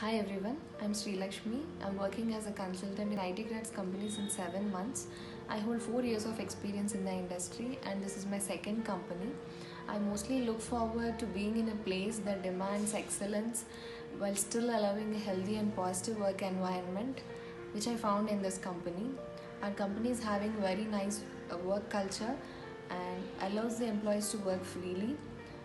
Hi everyone, I'm Sri Lakshmi. I'm working as a consultant in IT Grads company since 7 months. I hold 4 years of experience in the industry and this is my second company. I mostly look forward to being in a place that demands excellence while still allowing a healthy and positive work environment, which I found in this company. Our company is having very nice work culture and allows the employees to work freely,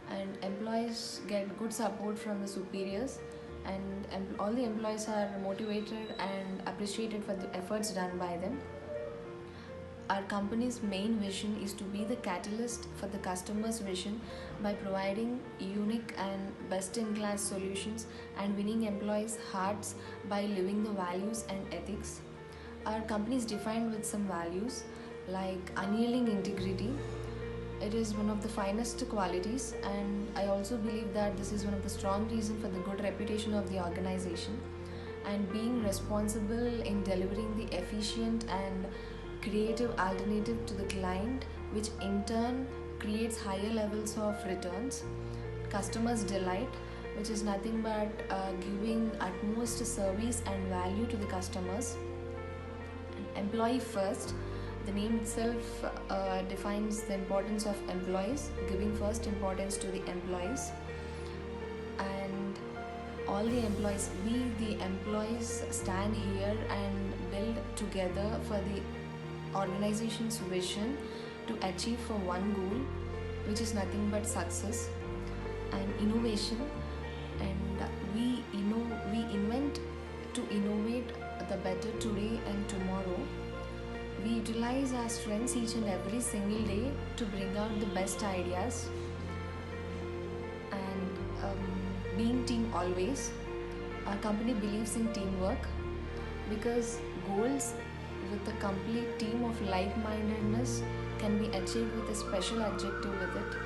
and employees get good support from the superiors, and all the employees are motivated and appreciated for the efforts done by them. Our company's main vision is to be the catalyst for the customer's vision by providing unique and best in class solutions and winning employees' hearts by living the values and ethics. Our company is defined with some values like unyielding integrity. It is one of the finest qualities, and I also believe that this is one of the strong reasons for the good reputation of the organization. And being responsible in delivering the efficient and creative alternative to the client, which in turn creates higher levels of returns. Customers' delight, which is nothing but giving utmost service and value to the customers. Employee first. The name itself defines the importance of employees, giving first importance to the employees. And all the employees, we the employees stand here and build together for the organization's vision to achieve for one goal, which is nothing but success and innovation. And we invent to innovate the better today and tomorrow. We utilize our strengths each and every single day to bring out the best ideas, and being team always. Our company believes in teamwork because goals with a complete team of like mindedness can be achieved with a special objective with it.